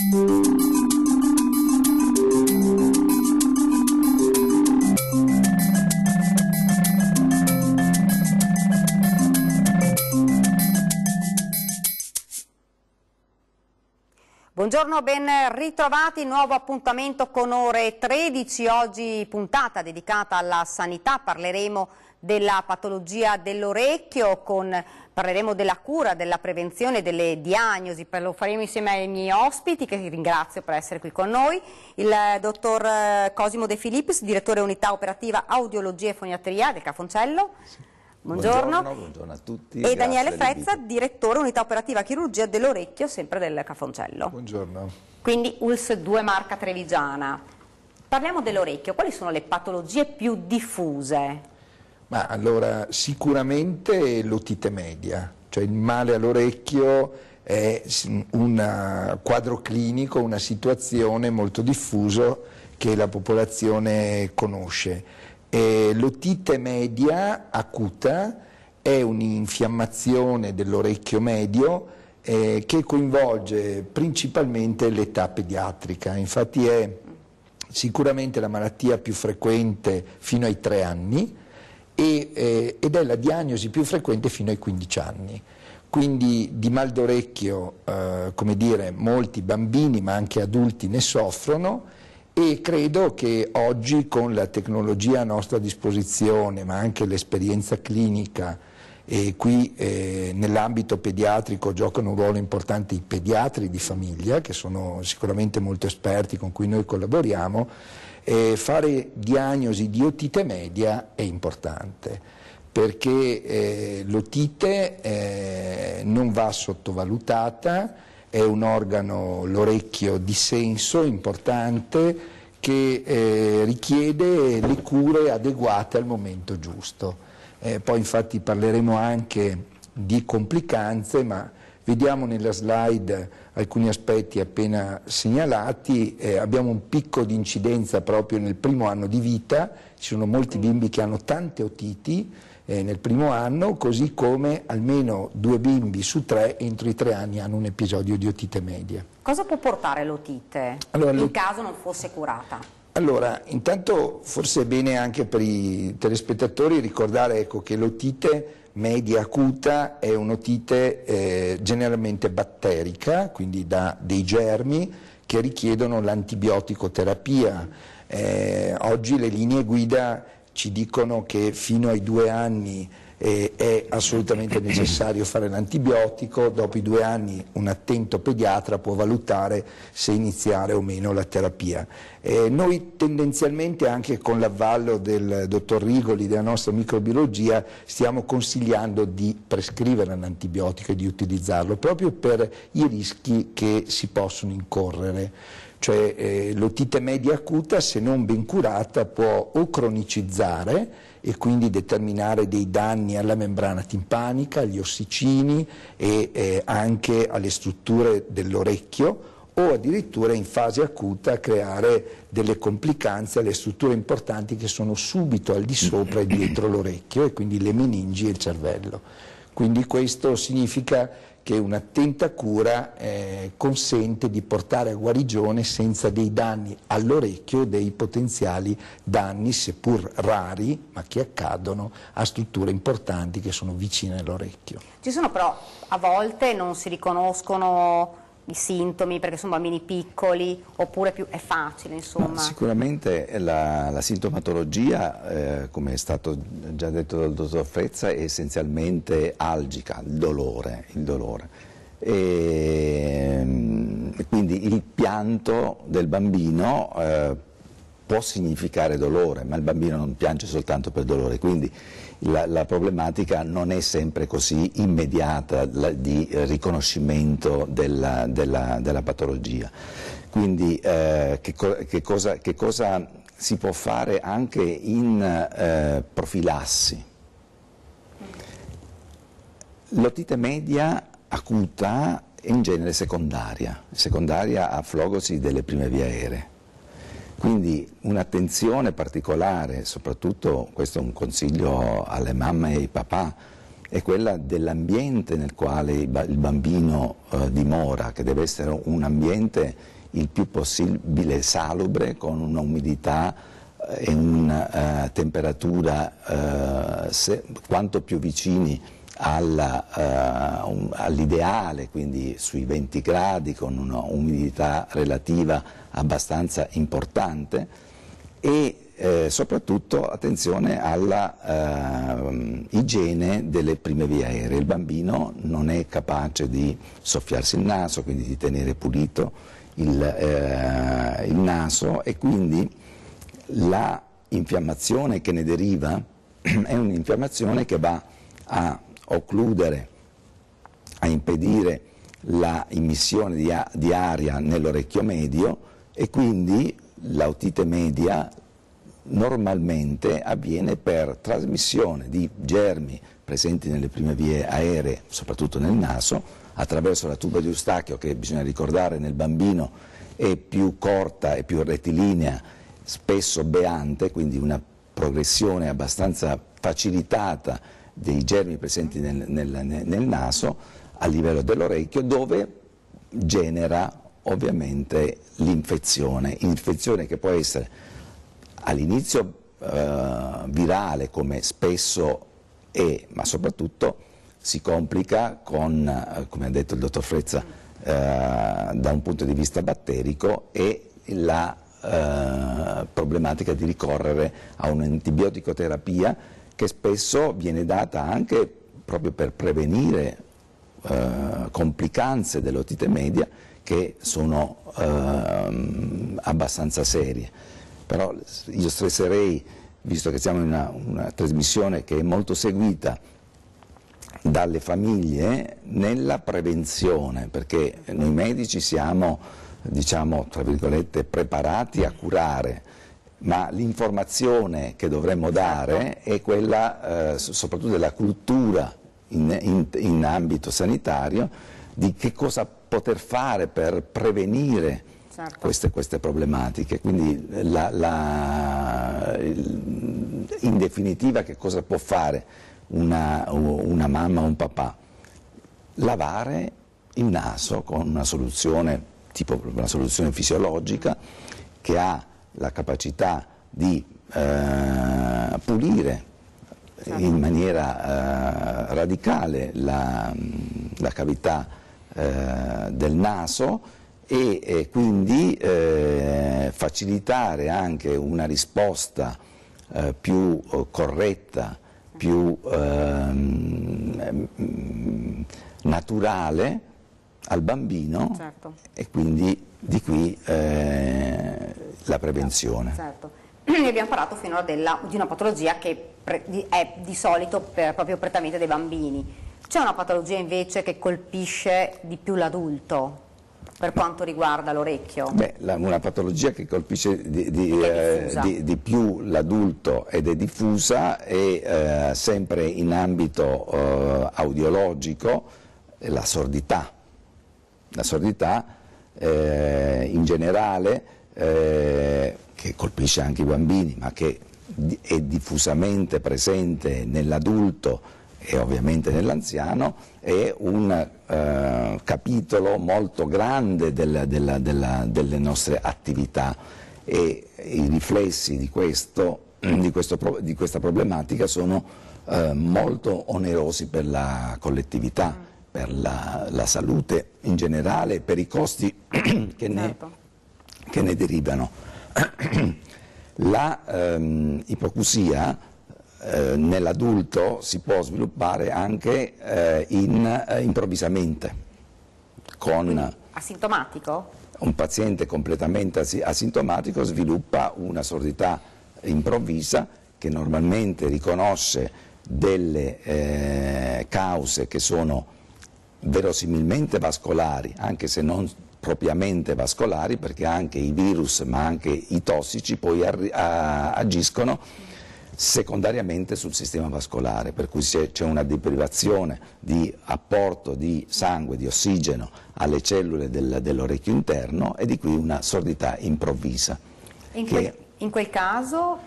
Buongiorno, ben ritrovati, nuovo appuntamento con Ore 13, oggi puntata dedicata alla sanità, parleremo della patologia dell'orecchio, parleremo della cura, della prevenzione, delle diagnosi, lo faremo insieme ai miei ospiti che ringrazio per essere qui con noi, il dottor Cosimo De Filippis, direttore unità operativa audiologia e foniatria del Cafoncello. Buongiorno. Buongiorno a tutti. E Daniele Frezza, direttore unità operativa chirurgia dell'orecchio, sempre del Cafoncello. Buongiorno. Quindi ULSS 2 Marca Trevigiana. Parliamo dell'orecchio, quali sono le patologie più diffuse? Ma allora, sicuramente l'otite media, cioè il male all'orecchio è un quadro clinico, una situazione molto diffusa che la popolazione conosce. L'otite media acuta è un'infiammazione dell'orecchio medio che coinvolge principalmente l'età pediatrica, infatti è sicuramente la malattia più frequente fino ai 3 anni ed è la diagnosi più frequente fino ai 15 anni. Quindi di mal d'orecchio, come dire, molti bambini ma anche adulti ne soffrono. E credo che oggi con la tecnologia a nostra disposizione, ma anche l'esperienza clinica, e qui nell'ambito pediatrico giocano un ruolo importante i pediatri di famiglia, che sono sicuramente molto esperti con cui noi collaboriamo, fare diagnosi di otite media è importante, perché l'otite non va sottovalutata. È un organo, l'orecchio, di senso importante che richiede le cure adeguate al momento giusto. Poi infatti parleremo anche di complicanze, ma vediamo nella slide alcuni aspetti appena segnalati. Abbiamo un picco di incidenza proprio nel primo anno di vita, ci sono molti bimbi che hanno tante otiti nel primo anno, così come almeno 2 bimbi su 3 entro i 3 anni hanno un episodio di otite media. Cosa può portare l'otite in caso non fosse curata? Allora, intanto forse è bene anche per i telespettatori ricordare che l'otite media acuta è un'otite generalmente batterica, quindi da dei germi che richiedono l'antibiotico-terapia. Oggi le linee guida ci dicono che fino ai 2 anni è assolutamente necessario fare l'antibiotico, dopo i 2 anni un attento pediatra può valutare se iniziare o meno la terapia. Noi tendenzialmente, anche con l'avvallo del dottor Rigoli della nostra microbiologia, stiamo consigliando di prescrivere un antibiotico e di utilizzarlo proprio per i rischi che si possono incorrere. Cioè l'otite media acuta, se non ben curata, può o cronicizzare e quindi determinare dei danni alla membrana timpanica, agli ossicini e anche alle strutture dell'orecchio, o addirittura in fase acuta creare delle complicanze alle strutture importanti che sono subito al di sopra e dietro l'orecchio, e quindi le meningi e il cervello. Quindi questo significa che un'attenta cura consente di portare a guarigione senza dei danni all'orecchio, dei potenziali danni, seppur rari, ma che accadono a strutture importanti che sono vicine all'orecchio. Ci sono però, a volte non si riconoscono i sintomi perché sono bambini piccoli, oppure è facile, insomma? No, sicuramente la sintomatologia, come è stato già detto dal dottor Frezza, è essenzialmente algica, il dolore. E quindi il pianto del bambino può significare dolore, ma il bambino non piange soltanto per dolore, quindi la problematica non è sempre così immediata di riconoscimento della patologia. Quindi che cosa si può fare anche in profilassi? L'otite media acuta è in genere secondaria a flogosi delle prime vie aeree. Quindi un'attenzione particolare, soprattutto questo è un consiglio alle mamme e ai papà, è quella dell'ambiente nel quale il bambino dimora, che deve essere un ambiente il più possibile salubre, con una umidità e una temperatura quanto più vicini all'ideale, quindi sui 20 gradi, con una umidità relativa abbastanza importante, e soprattutto attenzione alla igiene delle prime vie aeree. Il bambino non è capace di soffiarsi il naso, quindi di tenere pulito il naso, e quindi la infiammazione che ne deriva è un'infiammazione che va a occludere, a impedire la immissione di aria nell'orecchio medio, e quindi l'otite media normalmente avviene per trasmissione di germi presenti nelle prime vie aeree, soprattutto nel naso, attraverso la tuba di Eustachio, che bisogna ricordare nel bambino è più corta e più rettilinea, spesso beante, quindi una progressione abbastanza facilitata dei germi presenti nel naso a livello dell'orecchio, dove genera ovviamente l'infezione che può essere all'inizio virale, come spesso è, ma soprattutto si complica con, come ha detto il dottor Frezza, da un punto di vista batterico, e la problematica di ricorrere a un'antibioticoterapia che spesso viene data anche proprio per prevenire complicanze dell'otite media, che sono abbastanza serie. Però io stresserei, visto che siamo in una trasmissione che è molto seguita dalle famiglie, nella prevenzione, perché noi medici siamo, diciamo, tra virgolette, preparati a curare, ma l'informazione che dovremmo dare è quella soprattutto della cultura in ambito sanitario, di che cosa poter fare per prevenire queste problematiche. Quindi in definitiva, che cosa può fare una mamma o un papà? Lavare il naso con una soluzione, tipo una soluzione fisiologica, che ha la capacità di pulire in maniera radicale la cavità del naso, e quindi facilitare anche una risposta più corretta, più naturale al bambino, certo. E quindi di qui la prevenzione. Certo. Noi abbiamo parlato finora di una patologia che è di solito proprio prettamente dei bambini. C'è una patologia invece che colpisce di più l'adulto per quanto riguarda l'orecchio? Una patologia che colpisce di più l'adulto ed è diffusa è sempre in ambito audiologico, la sordità. La sordità in generale, che colpisce anche i bambini, ma che è diffusamente presente nell'adulto e ovviamente nell'anziano, è un capitolo molto grande delle nostre attività, e i riflessi di questa problematica sono molto onerosi per la collettività, per la salute in generale, per i costi che ne derivano. La ipoacusia nell'adulto si può sviluppare anche improvvisamente, con asintomatico? Un paziente completamente asintomatico sviluppa una sordità improvvisa, che normalmente riconosce delle cause che sono verosimilmente vascolari, anche se non propriamente vascolari, perché anche i virus ma anche i tossici poi agiscono secondariamente sul sistema vascolare, per cui c'è una deprivazione di apporto di sangue, di ossigeno alle cellule dell'orecchio interno, e di qui una sordità improvvisa. In quel caso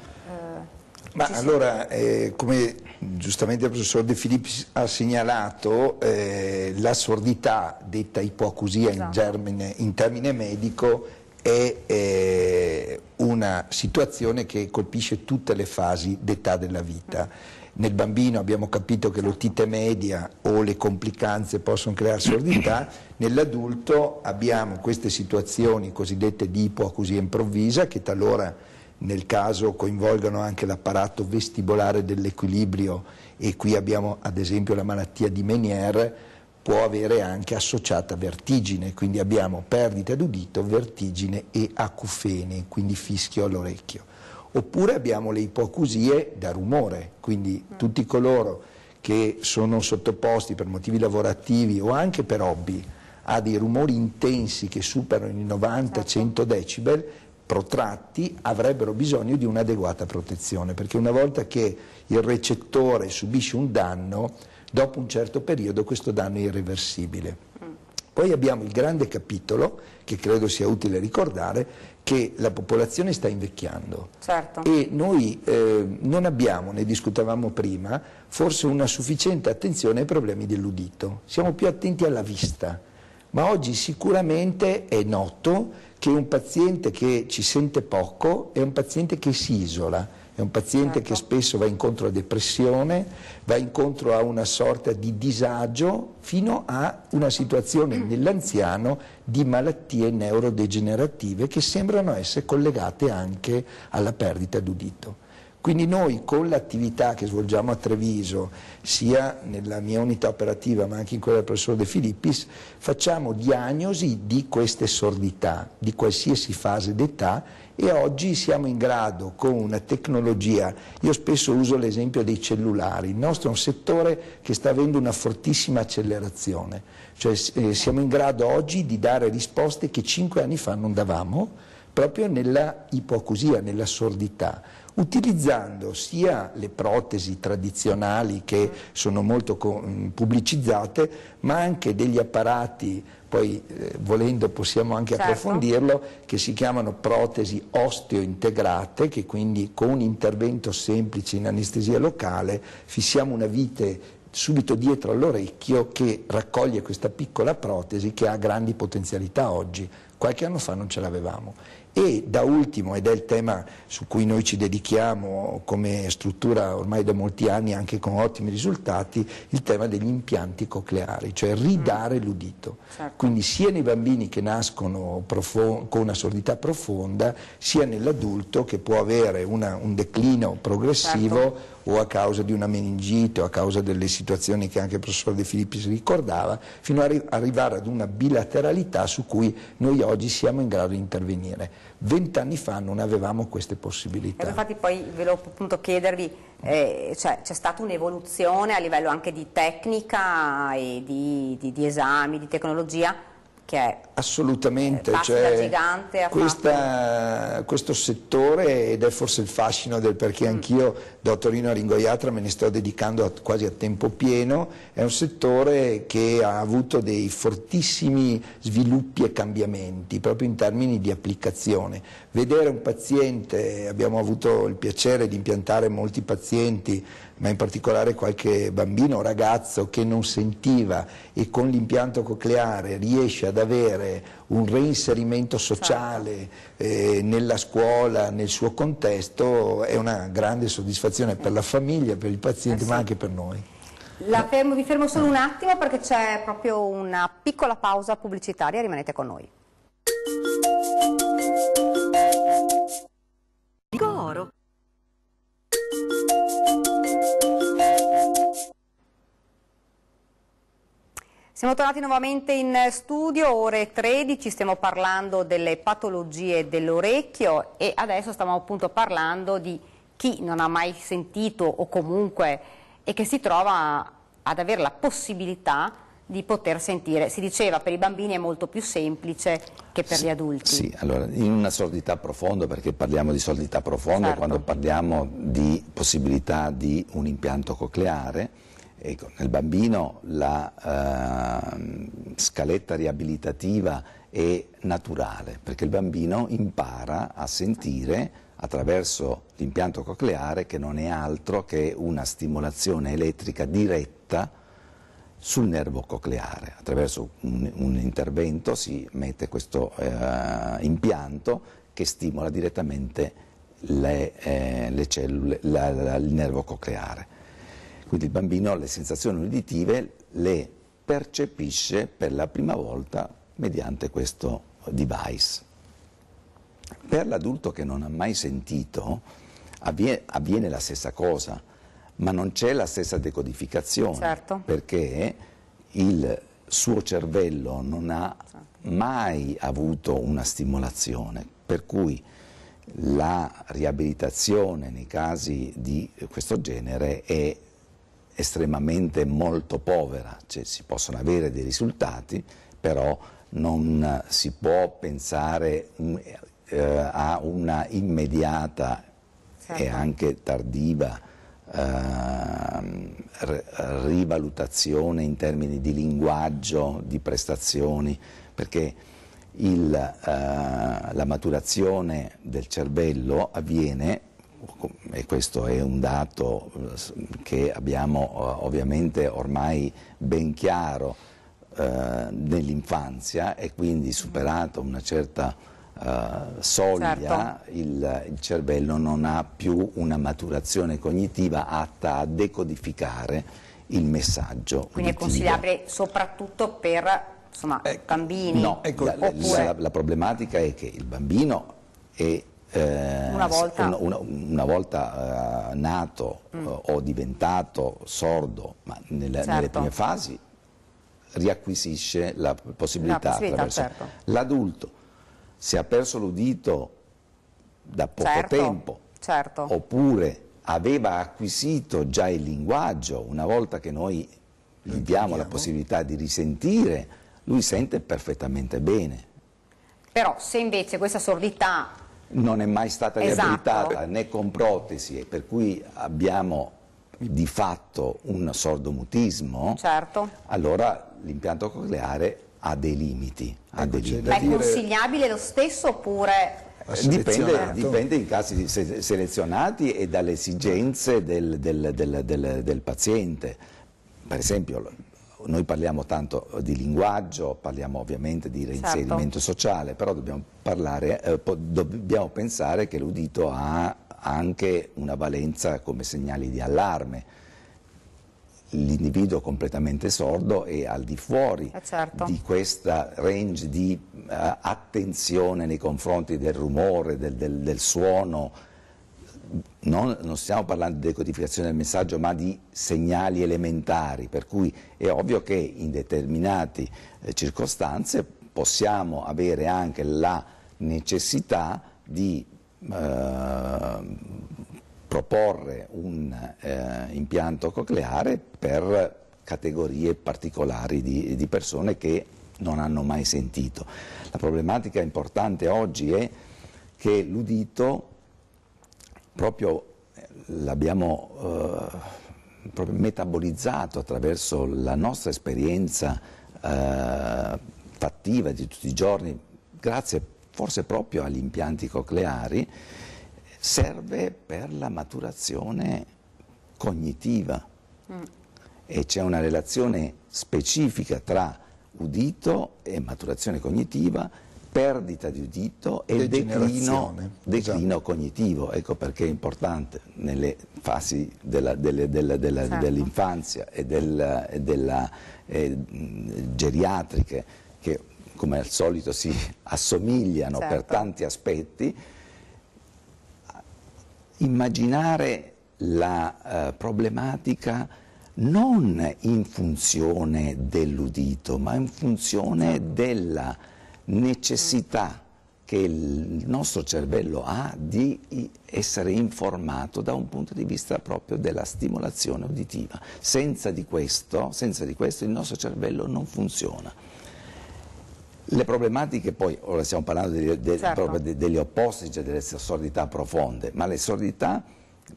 Ma allora, come giustamente il professor De Filippis ha segnalato, la sordità, detta ipoacusia in termine medico, è una situazione che colpisce tutte le fasi d'età della vita. Nel bambino abbiamo capito che l'otite media o le complicanze possono creare sordità, nell'adulto abbiamo queste situazioni cosiddette di ipoacusia improvvisa che talora nel caso coinvolgono anche l'apparato vestibolare dell'equilibrio, e qui abbiamo ad esempio la malattia di Meniere, può avere anche associata vertigine, quindi abbiamo perdita d'udito, vertigine e acufene, quindi fischio all'orecchio. Oppure abbiamo le ipoacusie da rumore, quindi tutti coloro che sono sottoposti per motivi lavorativi o anche per hobby a dei rumori intensi che superano i 90-100 decibel protratti avrebbero bisogno di un'adeguata protezione, perché una volta che il recettore subisce un danno, dopo un certo periodo questo danno è irreversibile. Poi abbiamo il grande capitolo, che credo sia utile ricordare, che la popolazione sta invecchiando. Certo. E noi non abbiamo, ne discutevamo prima, forse una sufficiente attenzione ai problemi dell'udito. Siamo più attenti alla vista, ma oggi sicuramente è noto che un paziente che ci sente poco è un paziente che si isola. È un paziente che spesso va incontro a depressione, va incontro a una sorta di disagio, fino a una situazione nell'anziano di malattie neurodegenerative che sembrano essere collegate anche alla perdita d'udito. Quindi noi con l'attività che svolgiamo a Treviso, sia nella mia unità operativa ma anche in quella del professor De Filippis, facciamo diagnosi di queste sordità, di qualsiasi fase d'età, e oggi siamo in grado con una tecnologia, io spesso uso l'esempio dei cellulari, il nostro è un settore che sta avendo una fortissima accelerazione, cioè siamo in grado oggi di dare risposte che 5 anni fa non davamo, proprio nella ipoacusia, nella sordità, utilizzando sia le protesi tradizionali che sono molto pubblicizzate, ma anche degli apparati, poi volendo possiamo anche approfondirlo, che si chiamano protesi osteo-integrate, che quindi con un intervento semplice in anestesia locale fissiamo una vite subito dietro all'orecchio che raccoglie questa piccola protesi che ha grandi potenzialità oggi. Qualche anno fa non ce l'avevamo. E da ultimo, ed è il tema su cui noi ci dedichiamo come struttura ormai da molti anni anche con ottimi risultati, il tema degli impianti cocleari, cioè ridare l'udito. Certo. Quindi sia nei bambini che nascono con una sordità profonda, sia nell'adulto che può avere un declino progressivo, o a causa di una meningite o a causa delle situazioni che anche il professor De Filippis ricordava, fino ad arrivare ad una bilateralità su cui noi oggi siamo in grado di intervenire. 20 anni fa non avevamo queste possibilità. Infatti poi volevo appunto chiedervi, c'è stata un'evoluzione a livello anche di tecnica e di esami, di tecnologia, che è assolutamente, da gigante questo settore, ed è forse il fascino del perché anch'io da otorinoringoiatra me ne sto dedicando quasi a tempo pieno, è un settore che ha avuto dei fortissimi sviluppi e cambiamenti proprio in termini di applicazione. Vedere un paziente, abbiamo avuto il piacere di impiantare molti pazienti, ma in particolare qualche bambino o ragazzo che non sentiva e con l'impianto cocleare riesce ad avere un reinserimento sociale nella scuola, nel suo contesto, è una grande soddisfazione per la famiglia, per il paziente, ma anche per noi. Vi fermo solo un attimo perché c'è proprio una piccola pausa pubblicitaria, rimanete con noi. Goro. Siamo tornati nuovamente in studio, ore 13, stiamo parlando delle patologie dell'orecchio e adesso stiamo appunto parlando di chi non ha mai sentito o comunque e che si trova ad avere la possibilità di poter sentire. Si diceva per i bambini è molto più semplice che per gli adulti. Sì, allora in una sordità profonda, perché parliamo di sordità profonda quando parliamo di possibilità di un impianto cocleare. Ecco, nel bambino la scaletta riabilitativa è naturale, perché il bambino impara a sentire attraverso l'impianto cocleare, che non è altro che una stimolazione elettrica diretta sul nervo cocleare. Attraverso un intervento si mette questo impianto che stimola direttamente le cellule, il nervo cocleare. Quindi il bambino le sensazioni uditive le percepisce per la prima volta mediante questo device. Per l'adulto che non ha mai sentito avviene la stessa cosa, ma non c'è la stessa decodificazione, certo, perché il suo cervello non ha mai avuto una stimolazione, per cui la riabilitazione nei casi di questo genere è estremamente molto povera, cioè si possono avere dei risultati, però non si può pensare a una immediata e anche tardiva rivalutazione in termini di linguaggio, di prestazioni, perché la maturazione del cervello avviene, e questo è un dato che abbiamo ovviamente ormai ben chiaro nell'infanzia, e quindi superato una certa soglia, certo, il cervello non ha più una maturazione cognitiva atta a decodificare il messaggio. Quindi uditivo. è consigliabile soprattutto per, insomma, bambini? No, oppure... la problematica è che il bambino è una volta nato o diventato sordo, ma nelle prime fasi riacquisisce la possibilità attraverso certo. l'adulto. Se ha perso l'udito da poco tempo, certo, oppure aveva acquisito già il linguaggio, una volta che noi gli diamo la possibilità di risentire, lui sente perfettamente bene. Però se invece questa sordità non è mai stata riabilitata né con protesi, per cui abbiamo di fatto un sordomutismo, certo, allora l'impianto cocleare ha dei limiti. Ma è consigliabile lo stesso oppure... Dipende in casi selezionati e dalle esigenze del paziente. Per esempio, noi parliamo tanto di linguaggio, parliamo ovviamente di reinserimento sociale, però dobbiamo pensare che l'udito ha anche una valenza come segnali di allarme. L'individuo completamente sordo è al di fuori di questa range di attenzione nei confronti del rumore, del suono. Non stiamo parlando di decodificazione del messaggio, ma di segnali elementari, per cui è ovvio che in determinate circostanze possiamo avere anche la necessità di proporre un impianto cocleare per categorie particolari di persone che non hanno mai sentito. La problematica importante oggi è che l'udito proprio l'abbiamo proprio metabolizzato attraverso la nostra esperienza fattiva di tutti i giorni, grazie forse proprio agli impianti cocleari, serve per la maturazione cognitiva e c'è una relazione specifica tra udito e maturazione cognitiva, perdita di udito e declino cognitivo. Ecco perché è importante nelle fasi dell'infanzia e della geriatriche, che come al solito si assomigliano per tanti aspetti, immaginare la problematica non in funzione dell'udito, ma in funzione della necessità che il nostro cervello ha di essere informato da un punto di vista proprio della stimolazione uditiva. Senza di questo il nostro cervello non funziona. Le problematiche poi, ora stiamo parlando degli opposti, cioè delle sordità profonde, ma le sordità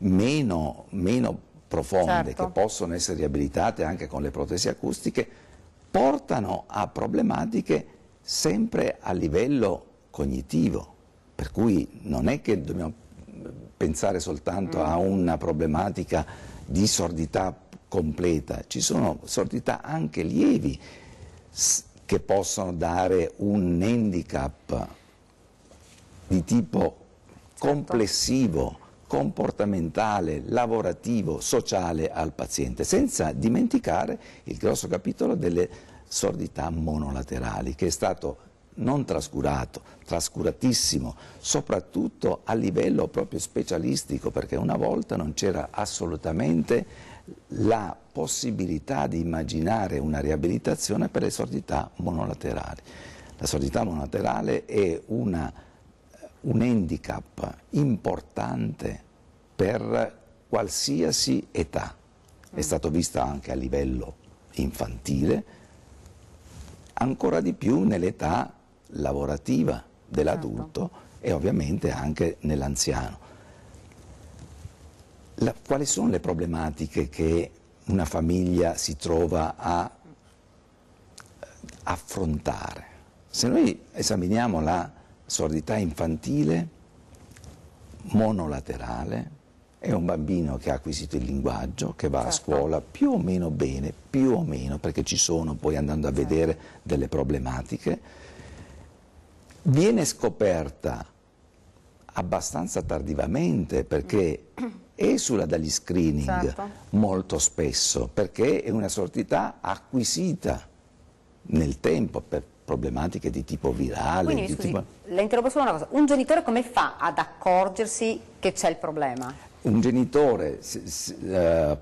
meno profonde, che possono essere riabilitate anche con le protesi acustiche, portano a problematiche sempre a livello cognitivo, per cui non è che dobbiamo pensare soltanto a una problematica di sordità completa, ci sono sordità anche lievi che possono dare un handicap di tipo complessivo, comportamentale, lavorativo, sociale al paziente, senza dimenticare il grosso capitolo delle sordità monolaterali, che è stato non trascurato, trascuratissimo, soprattutto a livello proprio specialistico, perché una volta non c'era assolutamente la possibilità di immaginare una riabilitazione per le sordità monolaterali. La sordità monolaterale è un handicap importante per qualsiasi età. È stato visto anche a livello infantile, ancora di più nell'età lavorativa dell'adulto e ovviamente anche nell'anziano. Quali sono le problematiche che una famiglia si trova a affrontare? Se noi esaminiamo la sordità infantile monolaterale, è un bambino che ha acquisito il linguaggio, che va a scuola più o meno bene, più o meno, perché ci sono poi andando a vedere delle problematiche, viene scoperta abbastanza tardivamente perché esula dagli screening molto spesso, perché è una sordità acquisita nel tempo per problematiche di tipo virale. Quindi, di scusi, la interrompo solo una cosa, un genitore come fa ad accorgersi che c'è il problema? Un genitore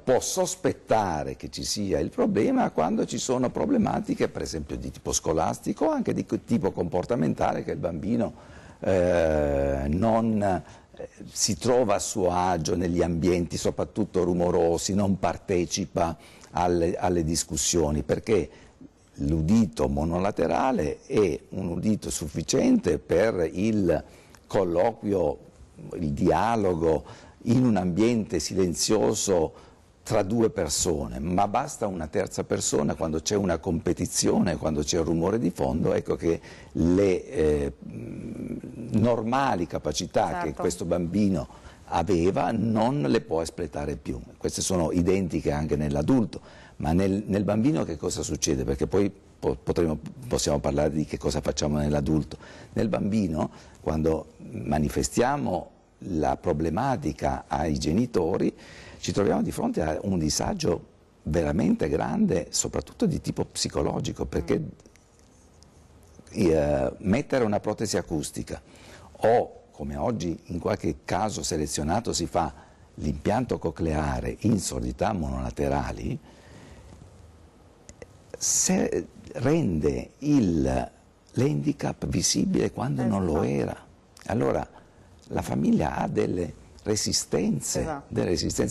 può sospettare che ci sia il problema quando ci sono problematiche, per esempio di tipo scolastico o anche di tipo comportamentale, che il bambino non si trova a suo agio negli ambienti, soprattutto rumorosi, non partecipa alle discussioni, perché l'udito monolaterale è un udito sufficiente per il colloquio, il dialogo in un ambiente silenzioso tra due persone, ma basta una terza persona quando c'è una competizione, quando c'è un rumore di fondo, ecco che le normali capacità che questo bambino aveva non le può espletare più. Queste sono identiche anche nell'adulto, ma nel bambino che cosa succede? Perché poi possiamo parlare di che cosa facciamo nell'adulto. Nel bambino, quando manifestiamo la problematica ai genitori, ci troviamo di fronte a un disagio veramente grande, soprattutto di tipo psicologico, perché mettere una protesi acustica o, come oggi in qualche caso selezionato si fa, l'impianto cocleare in sordità monolaterali, rende l'handicap visibile quando non lo era. Allora la famiglia ha delle resistenze,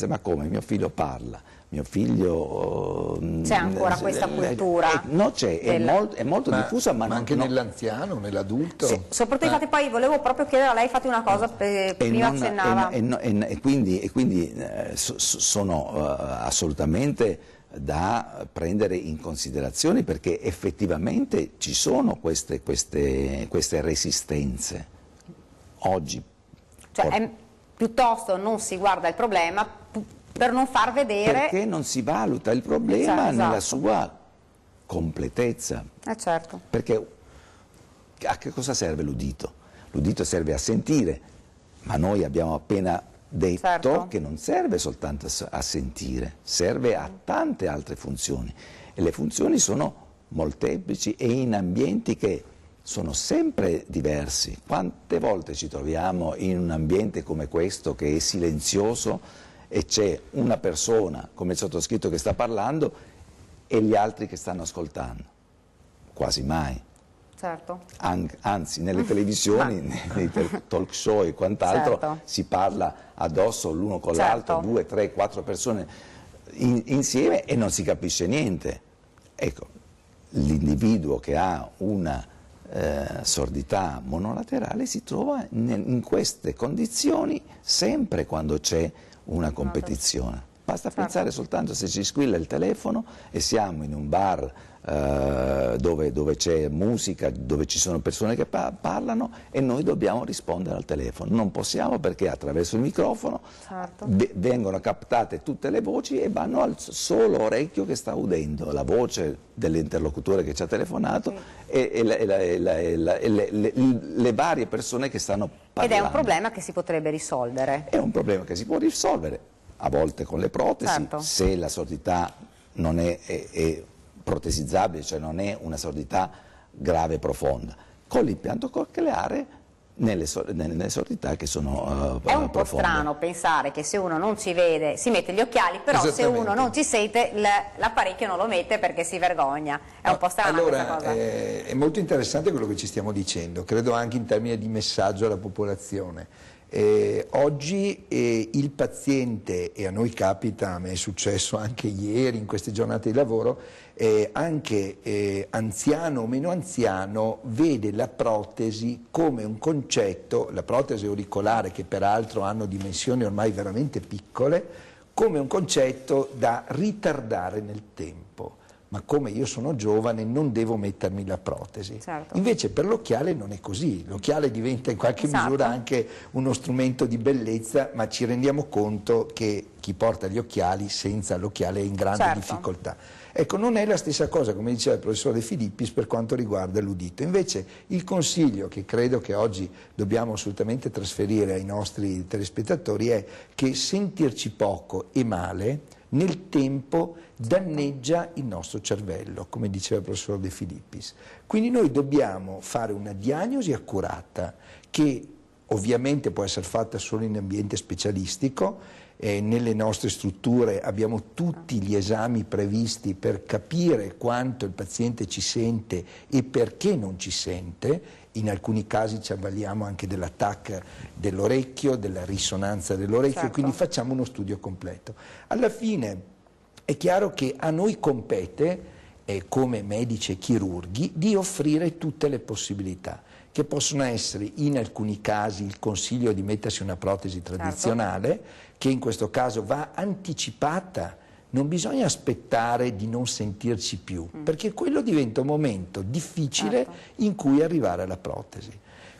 ma come? Mio figlio parla, mio figlio... C'è ancora questa cultura? No, c'è, è molto diffusa, ma anche nell'anziano, nell'adulto? Sì, soprattutto infatti poi volevo proprio chiedere a lei, fate una cosa, prima accennava... E quindi sono assolutamente da prendere in considerazione, perché effettivamente ci sono queste resistenze oggi. Cioè piuttosto non si guarda il problema per non far vedere... Perché non si valuta il problema nella sua completezza. Certo. Perché a che cosa serve l'udito? L'udito serve a sentire, ma noi abbiamo appena detto che non serve soltanto a sentire, serve a tante altre funzioni, e le funzioni sono molteplici e in ambienti che sono sempre diversi. Quante volte ci troviamo in un ambiente come questo, che è silenzioso e c'è una persona come il sottoscritto che sta parlando e gli altri che stanno ascoltando? Quasi mai. Certo. Anzi, nelle televisioni, nei talk show e quant'altro, si parla addosso l'uno con l'altro, 2, 3, 4 persone insieme, e non si capisce niente. Ecco, l'individuo che ha una sordità monolaterale si trova in queste condizioni sempre quando c'è una competizione. Basta pensare soltanto se ci squilla il telefono e siamo in un bar dove c'è musica, dove ci sono persone che parlano e noi dobbiamo rispondere al telefono. Non possiamo, perché attraverso il microfono vengono captate tutte le voci e vanno al solo orecchio che sta udendo la voce dell'interlocutore che ci ha telefonato e le varie persone che stanno parlando. Ed è un problema che si potrebbe risolvere. È un problema che si può risolvere, a volte con le protesi, se la sordità non è protesizzabile, cioè non è una sordità grave e profonda. Con l'impianto cocleare nelle sordità che sono È un po' profonde. strano pensare che se uno non ci vede si mette gli occhiali, però se uno non ci sente l'apparecchio non lo mette perché si vergogna. È un po' strana questa cosa. È molto interessante quello che ci stiamo dicendo, credo anche in termini di messaggio alla popolazione. Oggi il paziente, e a noi capita, a me è successo anche ieri in queste giornate di lavoro, anche anziano o meno anziano, vede la protesi come un concetto, la protesi auricolare, che peraltro hanno dimensioni ormai veramente piccole, come un concetto da ritardare nel tempo. Ma come io sono giovane non devo mettermi la protesi. Invece per l'occhiale non è così, l'occhiale diventa in qualche misura anche uno strumento di bellezza, ma ci rendiamo conto che chi porta gli occhiali senza l'occhiale è in grande difficoltà. Ecco, non è la stessa cosa, come diceva il professor De Filippis, per quanto riguarda l'udito. Invece il consiglio che credo che oggi dobbiamo assolutamente trasferire ai nostri telespettatori è che sentirci poco e male nel tempo danneggia il nostro cervello, come diceva il professor De Filippis. Quindi noi dobbiamo fare una diagnosi accurata che ovviamente può essere fatta solo in ambiente specialistico. Nelle nostre strutture abbiamo tutti gli esami previsti per capire quanto il paziente ci sente e perché non ci sente. In alcuni casi ci avvaliamo anche della TAC dell'orecchio, della risonanza dell'orecchio, quindi facciamo uno studio completo. Alla fine è chiaro che a noi compete, come medici e chirurghi, di offrire tutte le possibilità, che possono essere in alcuni casi il consiglio di mettersi una protesi tradizionale, che in questo caso va anticipata. Non bisogna aspettare di non sentirci più, perché quello diventa un momento difficile in cui arrivare alla protesi.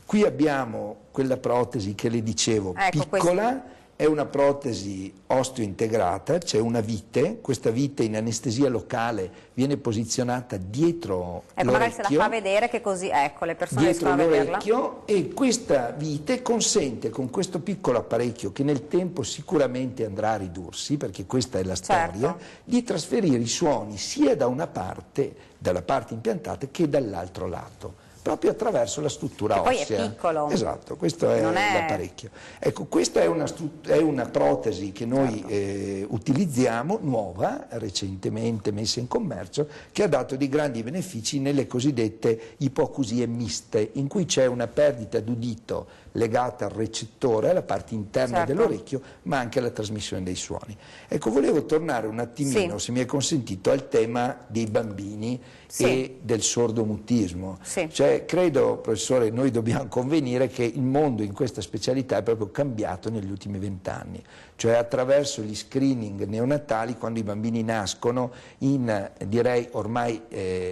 Qui abbiamo quella protesi che le dicevo, piccola, è una protesi osteointegrata, c'è una vite, questa vite in anestesia locale viene posizionata dietro l'orecchio. Magari se la fa vedere che così, ecco, le persone riescono a vederla. L'orecchio, e questa vite consente con questo piccolo apparecchio, che nel tempo sicuramente andrà a ridursi, perché questa è la storia, di trasferire i suoni sia da una parte, dalla parte impiantata, che dall'altro lato, proprio attraverso la struttura ossea. Poi è piccolo. Esatto, questo è l'apparecchio. Ecco, questa è una protesi che noi utilizziamo, nuova, recentemente messa in commercio, che ha dato dei grandi benefici nelle cosiddette ipoacusie miste, in cui c'è una perdita d'udito legata al recettore, alla parte interna dell'orecchio, ma anche alla trasmissione dei suoni. Ecco, volevo tornare un attimino, se mi è consentito, al tema dei bambini e del sordomutismo. Cioè, credo, professore, noi dobbiamo convenire che il mondo in questa specialità è proprio cambiato negli ultimi 20 anni. Cioè, attraverso gli screening neonatali, quando i bambini nascono, direi ormai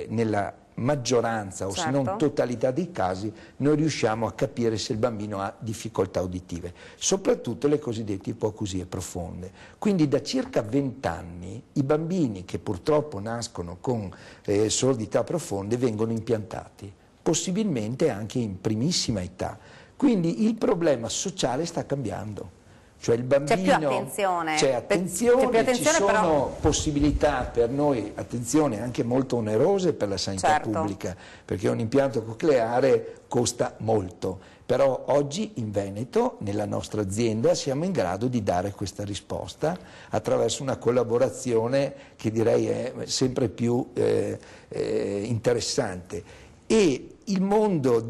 nella maggioranza o se non totalità dei casi, noi riusciamo a capire se il bambino ha difficoltà uditive, soprattutto le cosiddette ipoacusie profonde. Quindi da circa 20 anni i bambini che purtroppo nascono con sordità profonde vengono impiantati, possibilmente anche in primissima età. Quindi il problema sociale sta cambiando. Cioè il bambino, c'è più attenzione, ci sono possibilità per noi, attenzione, anche molto onerose per la sanità pubblica, perché un impianto cocleare costa molto, però oggi in Veneto, nella nostra azienda, siamo in grado di dare questa risposta attraverso una collaborazione che direi è sempre più interessante. E il mondo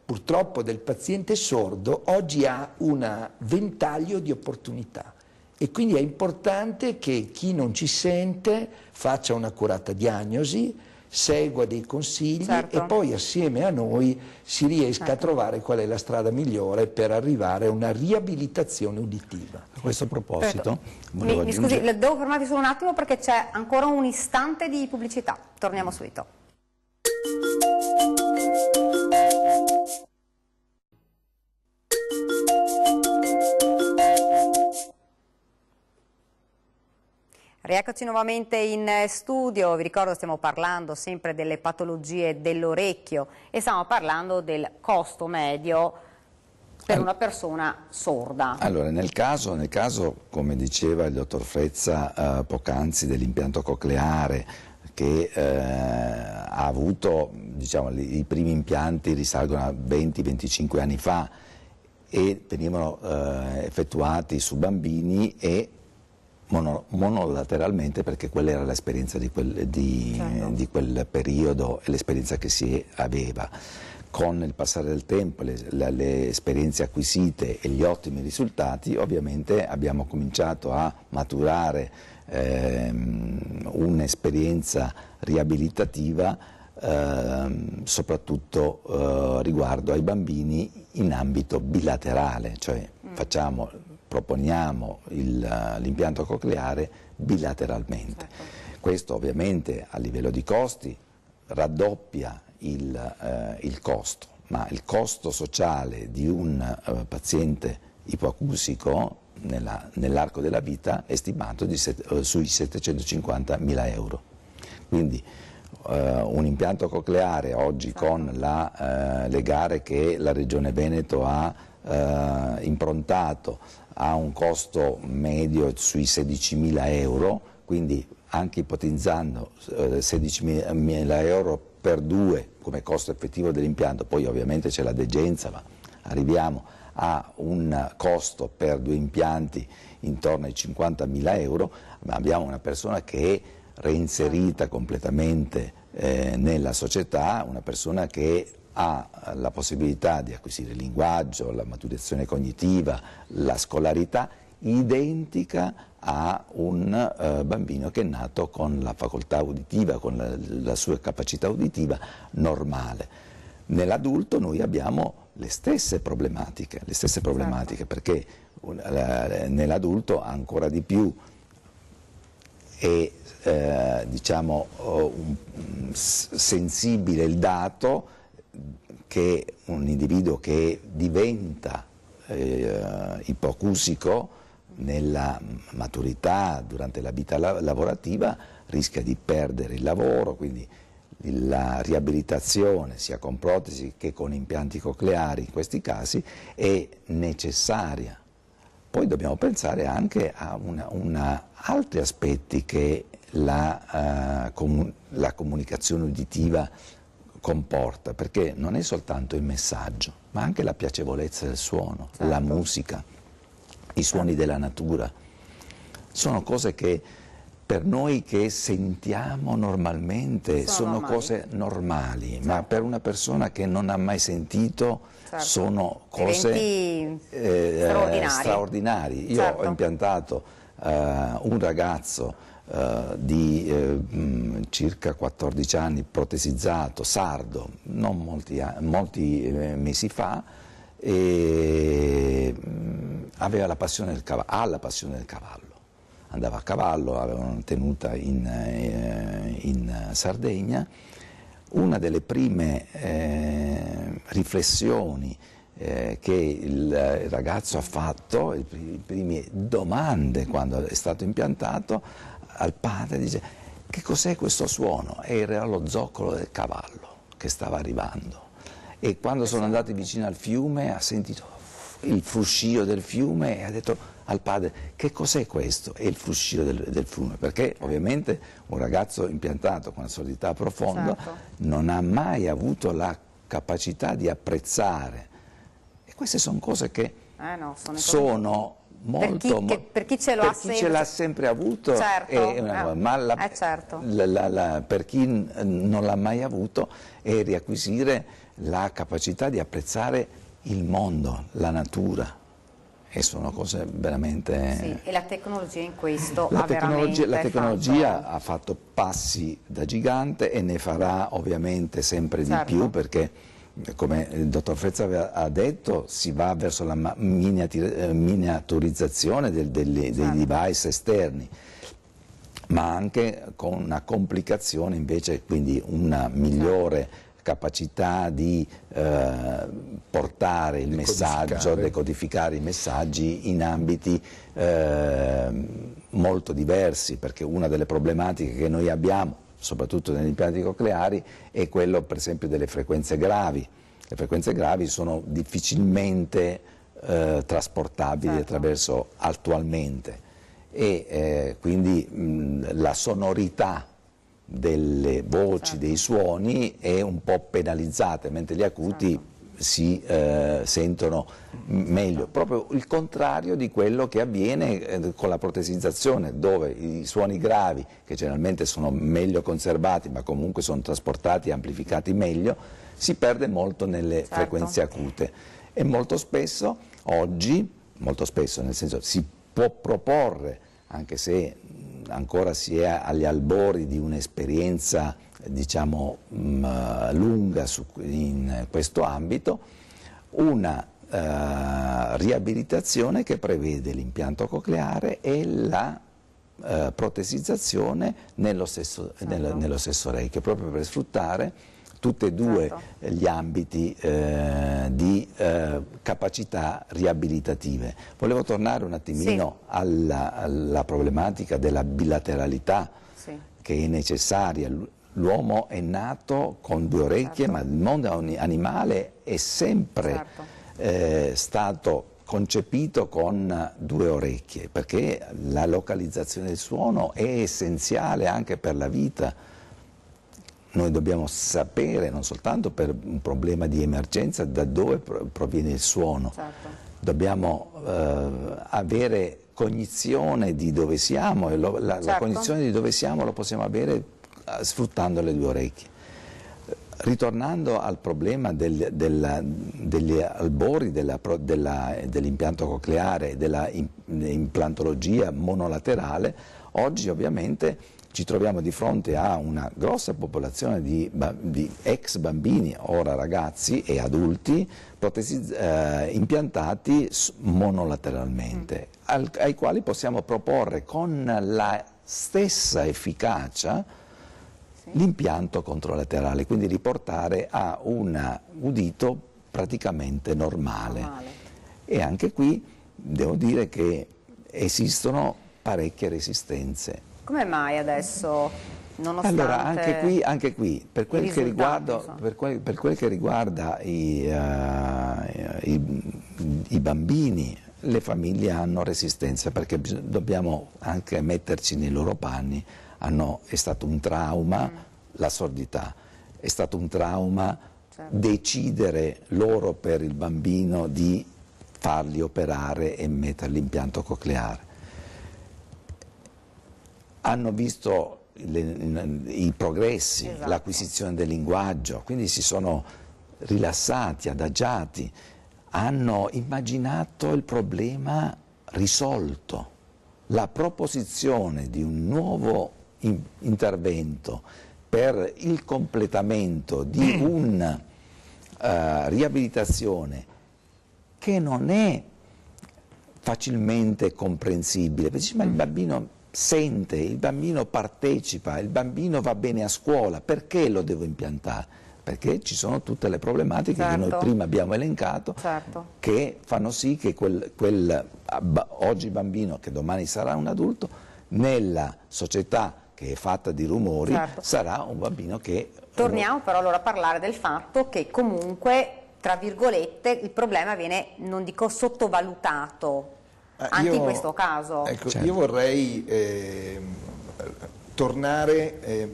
purtroppo del paziente sordo oggi ha un ventaglio di opportunità e quindi è importante che chi non ci sente faccia un'accurata diagnosi, segua dei consigli certo. e poi assieme a noi si riesca a trovare qual è la strada migliore per arrivare a una riabilitazione uditiva. A questo proposito, mi scusi, devo fermarvi solo un attimo perché c'è ancora un istante di pubblicità. Torniamo subito. Rieccoci nuovamente in studio, vi ricordo stiamo parlando sempre delle patologie dell'orecchio e stiamo parlando del costo medio per una persona sorda. Allora, nel caso, come diceva il dottor Frezza poc'anzi, dell'impianto cocleare, che ha avuto, diciamo, i primi impianti risalgono a 20-25 anni fa e venivano effettuati su bambini e monolateralmente, perché quella era l'esperienza di quel periodo e l'esperienza che si aveva. Con il passare del tempo, le esperienze acquisite e gli ottimi risultati, ovviamente abbiamo cominciato a maturare un'esperienza riabilitativa soprattutto riguardo ai bambini in ambito bilaterale, cioè proponiamo l'impianto cocleare bilateralmente. Questo ovviamente a livello di costi raddoppia il costo, ma il costo sociale di un paziente ipoacusico nell'arco della vita è stimato sui 750.000 euro. Quindi un impianto cocleare oggi con le gare che la Regione Veneto ha improntato ha un costo medio sui 16.000 euro, quindi anche ipotizzando 16.000 euro per 2 come costo effettivo dell'impianto, poi ovviamente c'è la degenza, ma arriviamo a un costo per 2 impianti intorno ai 50.000 euro, ma abbiamo una persona che è reinserita completamente nella società, una persona che ha la possibilità di acquisire il linguaggio, la maturazione cognitiva, la scolarità identica a un bambino che è nato con la facoltà uditiva, con la sua capacità uditiva normale. Nell'adulto noi abbiamo le stesse problematiche perché nell'adulto ancora di più è sensibile il dato che un individuo che diventa ipoacusico nella maturità, durante la vita lavorativa, rischia di perdere il lavoro, quindi la riabilitazione sia con protesi che con impianti cocleari in questi casi è necessaria. Poi dobbiamo pensare anche a altri aspetti che la comunicazione uditiva comporta, perché non è soltanto il messaggio, ma anche la piacevolezza del suono, la musica, i suoni della natura. Sono cose che per noi che sentiamo normalmente sono cose normali, ma per una persona che non ha mai sentito sono cose straordinarie. Io ho impiantato un ragazzo di circa 14 anni, protesizzato, sardo, non molti mesi fa, e aveva la passione del cavallo, ha la passione del cavallo. Andava a cavallo, aveva una tenuta in Sardegna. Una delle prime riflessioni che il ragazzo ha fatto, le prime domande quando è stato impiantato, al padre dice: che cos'è questo suono? Era lo zoccolo del cavallo che stava arrivando. E quando sono andati vicino al fiume ha sentito il fruscio del fiume e ha detto al padre: che cos'è questo? È il fruscio del fiume, perché ovviamente un ragazzo impiantato con una sordità profonda non ha mai avuto la capacità di apprezzare. E queste sono cose che sono molto, per chi ce l'ha sempre avuto, per chi non l'ha mai avuto è riacquisire la capacità di apprezzare il mondo, la natura. e sono cose veramente... Sì, e la tecnologia in questo La ha veramente tecnologia fatto... ha fatto passi da gigante e ne farà ovviamente sempre di Certo. più, perché come il dottor Frezza ha detto, si va verso la miniaturizzazione dei device esterni, ma anche con una complicazione invece, quindi una migliore capacità di portare il messaggio, decodificare i messaggi in ambiti molto diversi, perché una delle problematiche che noi abbiamo, soprattutto negli impianti cocleari, è quello per esempio delle frequenze gravi. Le frequenze gravi sono difficilmente trasportabili attraverso attualmente, e quindi la sonorità delle voci, dei suoni è un po' penalizzata, mentre gli acuti si sentono meglio, proprio il contrario di quello che avviene con la protesizzazione, dove i suoni gravi, che generalmente sono meglio conservati ma comunque sono trasportati e amplificati meglio, si perde molto nelle frequenze acute, e molto spesso oggi, nel senso, si può proporre, anche se ancora si è agli albori di un'esperienza, diciamo, lunga in questo ambito, una riabilitazione che prevede l'impianto cocleare e la protesizzazione nello stesso orecchio, proprio per sfruttare tutti e due gli ambiti di capacità riabilitative. Volevo tornare un attimino alla problematica della bilateralità che è necessaria. L'uomo è nato con due orecchie, ma il mondo animale è sempre stato concepito con due orecchie, perché la localizzazione del suono è essenziale anche per la vita. Noi dobbiamo sapere, non soltanto per un problema di emergenza, da dove proviene il suono. Dobbiamo avere cognizione di dove siamo, e la cognizione di dove siamo lo possiamo avere sfruttando le due orecchie. Ritornando al problema degli albori dell'impianto cocleare e dell'implantologia monolaterale, oggi ovviamente ci troviamo di fronte a una grossa popolazione di ex bambini, ora ragazzi e adulti, impiantati monolateralmente, ai quali possiamo proporre con la stessa efficacia l'impianto controlaterale, quindi riportare a un udito praticamente normale. E anche qui devo dire che esistono parecchie resistenze. Come mai adesso, nonostante... Allora, anche qui per quel che riguarda i bambini, le famiglie hanno resistenza, perché dobbiamo anche metterci nei loro panni. È stato un trauma la sordità, è stato un trauma decidere loro per il bambino di fargli operare e mettere l'impianto cocleare. Hanno visto i progressi, l'acquisizione del linguaggio, quindi si sono rilassati, adagiati, hanno immaginato il problema risolto. La proposizione di un nuovo intervento per il completamento di una riabilitazione che non è facilmente comprensibile, perché ma il bambino sente, il bambino partecipa, il bambino va bene a scuola, perché lo devo impiantare? Perché ci sono tutte le problematiche che noi prima abbiamo elencato, che fanno sì che oggi bambino, che domani sarà un adulto, nella società che è fatta di rumori, sarà un bambino che... Torniamo però allora a parlare del fatto che comunque, tra virgolette, il problema viene, non dico sottovalutato, anche in questo caso. Ecco, io vorrei tornare,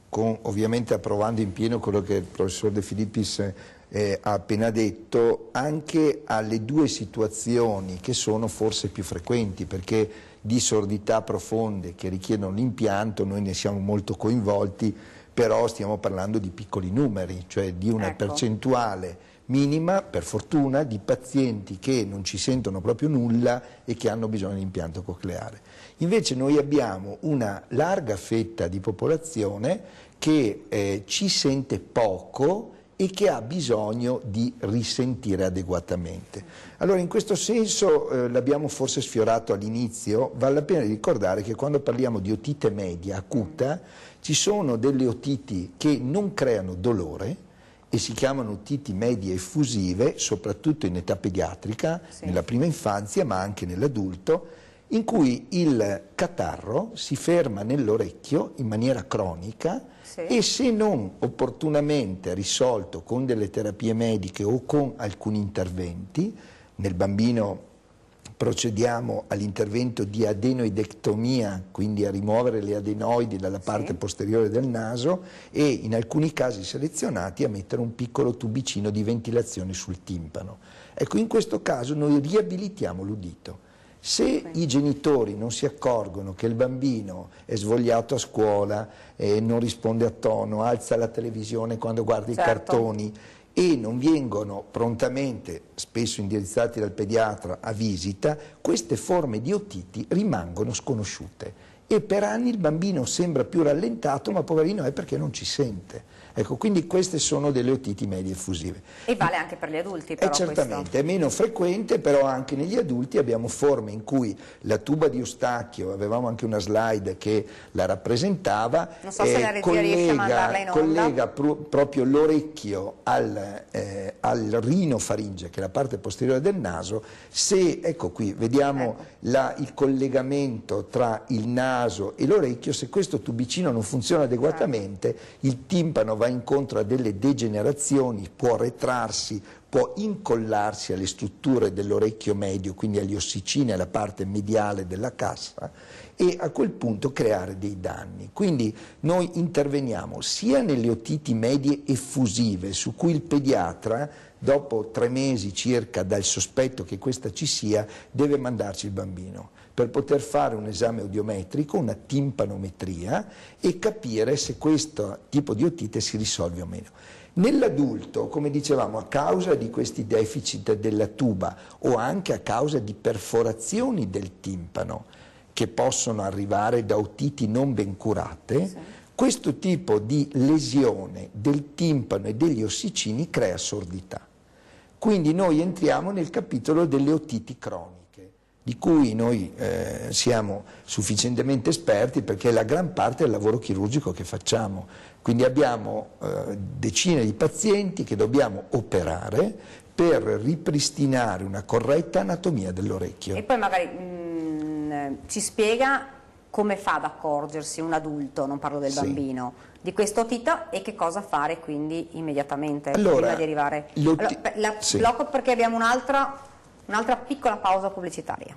ovviamente approvando in pieno quello che il professor De Filippis ha appena detto, anche alle due situazioni che sono forse più frequenti, perché di sordità profonde che richiedono l'impianto noi ne siamo molto coinvolti, però stiamo parlando di piccoli numeri, cioè di una percentuale minima, per fortuna, di pazienti che non ci sentono proprio nulla e che hanno bisogno di impianto cocleare. Invece noi abbiamo una larga fetta di popolazione che ci sente poco e che ha bisogno di risentire adeguatamente. Allora in questo senso l'abbiamo forse sfiorato all'inizio, vale la pena ricordare che quando parliamo di otite media acuta ci sono delle otiti che non creano dolore e si chiamano otiti medie effusive, soprattutto in età pediatrica, nella prima infanzia ma anche nell'adulto, in cui il catarro si ferma nell'orecchio in maniera cronica e se non opportunamente risolto con delle terapie mediche o con alcuni interventi, nel bambino procediamo all'intervento di adenoidectomia, quindi a rimuovere le adenoidi dalla parte posteriore del naso e in alcuni casi selezionati a mettere un piccolo tubicino di ventilazione sul timpano. Ecco, in questo caso noi riabilitiamo l'udito. Se i genitori non si accorgono che il bambino è svogliato a scuola, non risponde a tono, alza la televisione quando guarda i cartoni e non vengono prontamente, spesso indirizzati dal pediatra, a visita, queste forme di otiti rimangono sconosciute e per anni il bambino sembra più rallentato, ma poverino è perché non ci sente. Ecco, quindi queste sono delle otiti medie effusive. E vale anche per gli adulti però certamente, questo. è meno frequente, però anche negli adulti abbiamo forme in cui la tuba di Eustachio, avevamo anche una slide che la rappresentava, non so se la regia riesce a mandarla in onda. collega proprio l'orecchio al rinofaringe, che è la parte posteriore del naso. Se, ecco qui, vediamo il collegamento tra il naso e l'orecchio, se questo tubicino non funziona adeguatamente, il timpano va incontro a delle degenerazioni, può retrarsi, può incollarsi alle strutture dell'orecchio medio, quindi agli ossicini, alla parte mediale della cassa, e a quel punto creare dei danni. Quindi noi interveniamo sia nelle otiti medie effusive, su cui il pediatra, dopo 3 mesi circa dal sospetto che questa ci sia, deve mandarci il bambino per poter fare un esame audiometrico, una timpanometria e capire se questo tipo di otite si risolve o meno. Nell'adulto, come dicevamo, a causa di questi deficit della tuba o anche a causa di perforazioni del timpano che possono arrivare da otiti non ben curate, questo tipo di lesione del timpano e degli ossicini crea sordità. Quindi noi entriamo nel capitolo delle otiti croniche, di cui noi siamo sufficientemente esperti perché è la gran parte del lavoro chirurgico che facciamo. Quindi abbiamo decine di pazienti che dobbiamo operare per ripristinare una corretta anatomia dell'orecchio. E poi magari ci spiega come fa ad accorgersi un adulto, non parlo del bambino, di questo otite e che cosa fare quindi immediatamente prima di arrivare. Blocco perché abbiamo un'altra piccola pausa pubblicitaria.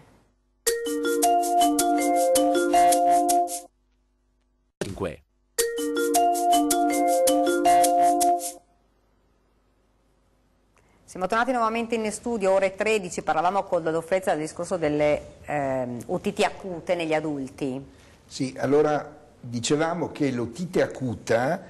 Siamo tornati nuovamente in studio, ore 13, parlavamo con Dottor Frezza del discorso delle otiti acute negli adulti. Sì, allora dicevamo che l'otite acuta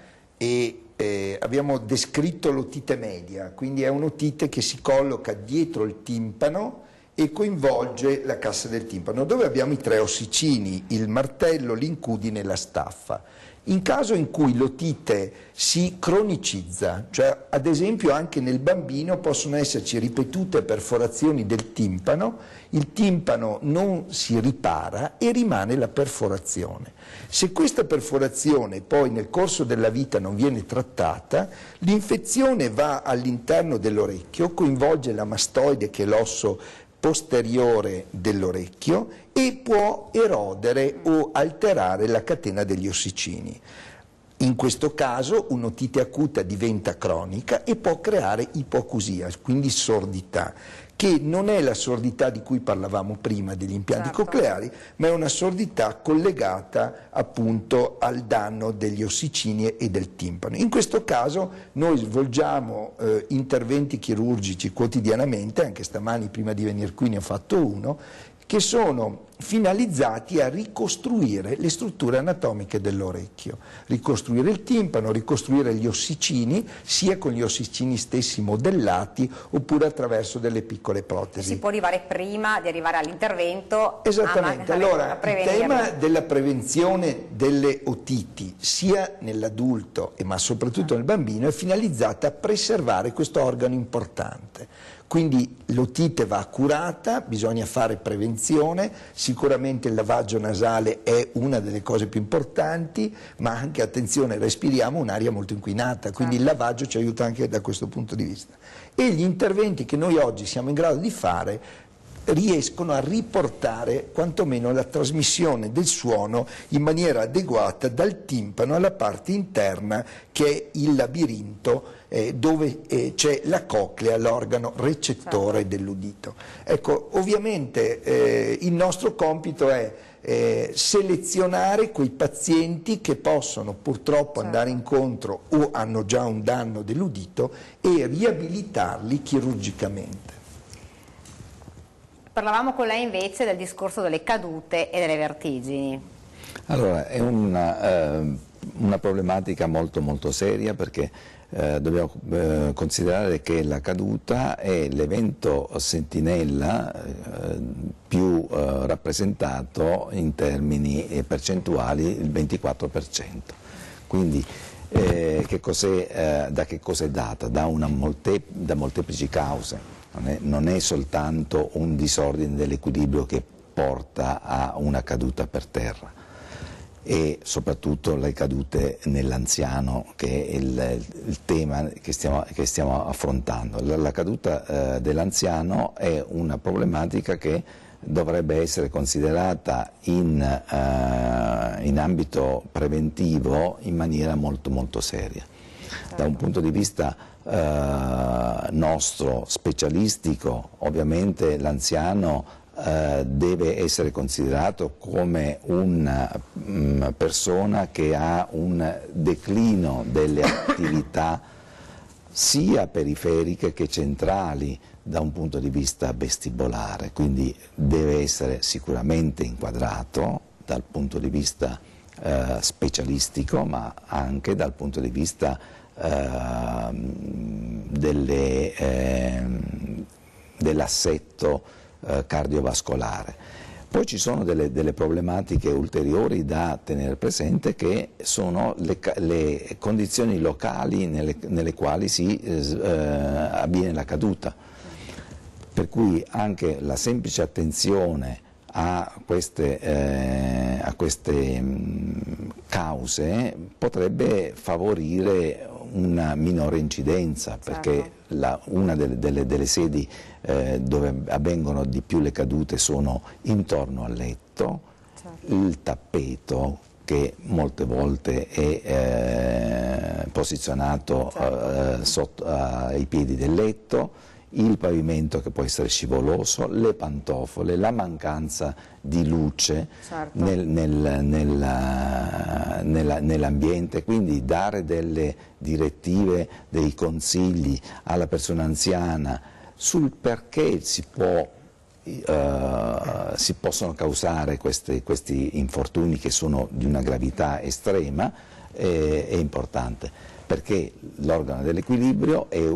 abbiamo descritto l'otite media, quindi è un'otite che si colloca dietro il timpano e coinvolge la cassa del timpano, dove abbiamo i 3 ossicini, il martello, l'incudine e la staffa. In caso in cui l'otite si cronicizza, cioè ad esempio anche nel bambino possono esserci ripetute perforazioni del timpano, il timpano non si ripara e rimane la perforazione. Se questa perforazione poi nel corso della vita non viene trattata, l'infezione va all'interno dell'orecchio, coinvolge la mastoide che è l'osso posteriore dell'orecchio e può erodere o alterare la catena degli ossicini. In questo caso un'otite acuta diventa cronica e può creare ipoacusia, quindi sordità, che non è la sordità di cui parlavamo prima degli impianti cocleari, ma è una sordità collegata appunto al danno degli ossicini e del timpano. In questo caso noi svolgiamo interventi chirurgici quotidianamente, anche stamani prima di venire qui ne ho fatto uno, che sono finalizzati a ricostruire le strutture anatomiche dell'orecchio, ricostruire il timpano, ricostruire gli ossicini, sia con gli ossicini stessi modellati oppure attraverso delle piccole protesi. Si può arrivare prima di arrivare all'intervento. Esattamente, allora il tema della prevenzione delle otiti sia nell'adulto ma soprattutto nel bambino è finalizzata a preservare questo organo importante. Quindi l'otite va curata, bisogna fare prevenzione, sicuramente il lavaggio nasale è una delle cose più importanti, ma anche, attenzione, respiriamo un'aria molto inquinata, quindi il lavaggio ci aiuta anche da questo punto di vista. E gli interventi che noi oggi siamo in grado di fare riescono a riportare quantomeno la trasmissione del suono in maniera adeguata dal timpano alla parte interna che è il labirinto dove c'è la coclea, l'organo recettore dell'udito. Ecco, ovviamente il nostro compito è selezionare quei pazienti che possono purtroppo andare incontro o hanno già un danno dell'udito e riabilitarli chirurgicamente. Parlavamo con lei invece del discorso delle cadute e delle vertigini. Allora, è una problematica molto seria, perché dobbiamo considerare che la caduta è l'evento sentinella più rappresentato in termini percentuali, il 24%. Quindi da che cosa è data? Da molteplici cause. Non è soltanto un disordine dell'equilibrio che porta a una caduta per terra, e soprattutto le cadute nell'anziano, che è il tema che stiamo affrontando. La caduta dell'anziano è una problematica che dovrebbe essere considerata in ambito preventivo in maniera molto seria. Da un punto di vista nostro specialistico, ovviamente l'anziano deve essere considerato come una persona che ha un declino delle attività sia periferiche che centrali da un punto di vista vestibolare, quindi deve essere sicuramente inquadrato dal punto di vista specialistico, ma anche dal punto di vista dell'assetto cardiovascolare. Poi ci sono delle problematiche ulteriori da tenere presente, che sono le condizioni locali nelle quali avviene la caduta, per cui anche la semplice attenzione a queste cause potrebbe favorire una minore incidenza, perché una delle sedi dove avvengono di più le cadute sono intorno al letto, il tappeto, che molte volte è posizionato ai piedi del letto, il pavimento che può essere scivoloso, le pantofole, la mancanza di luce nell'ambiente, quindi dare delle direttive, dei consigli alla persona anziana sul perché si possono causare questi infortuni, che sono di una gravità estrema, è importante, perché l'organo dell'equilibrio è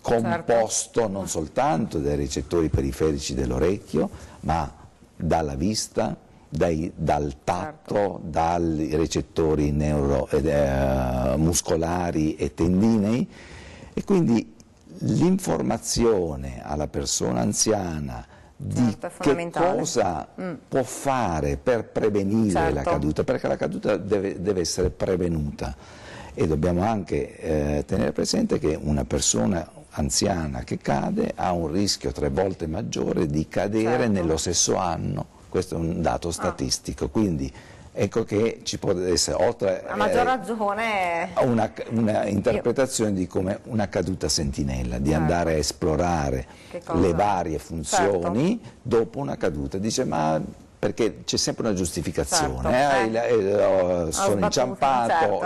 composto non soltanto dai recettori periferici dell'orecchio, ma dalla vista, dal tatto, dai recettori muscolari e tendinei, e quindi l'informazione alla persona anziana di che cosa può fare per prevenire la caduta, perché la caduta deve essere prevenuta, e dobbiamo anche tenere presente che una persona anziana che cade ha un rischio 3 volte maggiore di cadere nello stesso anno. Questo è un dato statistico, quindi ecco che ci può essere, oltre a maggior ragione, una interpretazione di come una caduta sentinella, di andare a esplorare le varie funzioni dopo una caduta. Dice, ma perché c'è sempre una giustificazione, sono inciampato,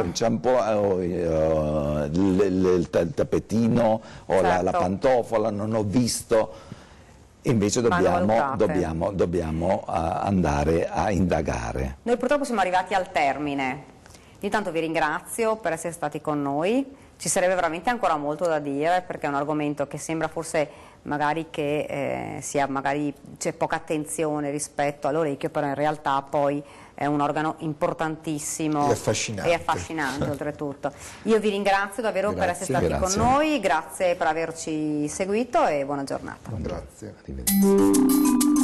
il tappetino o la pantofola, non ho visto. invece dobbiamo andare a indagare. Noi purtroppo siamo arrivati al termine. Intanto vi ringrazio per essere stati con noi, ci sarebbe veramente ancora molto da dire perché è un argomento che sembra forse magari che c'è poca attenzione rispetto all'orecchio, però in realtà poi è un organo importantissimo e affascinante oltretutto. Io vi ringrazio davvero per essere stati con noi, grazie per averci seguito e buona giornata. Grazie. Arrivederci.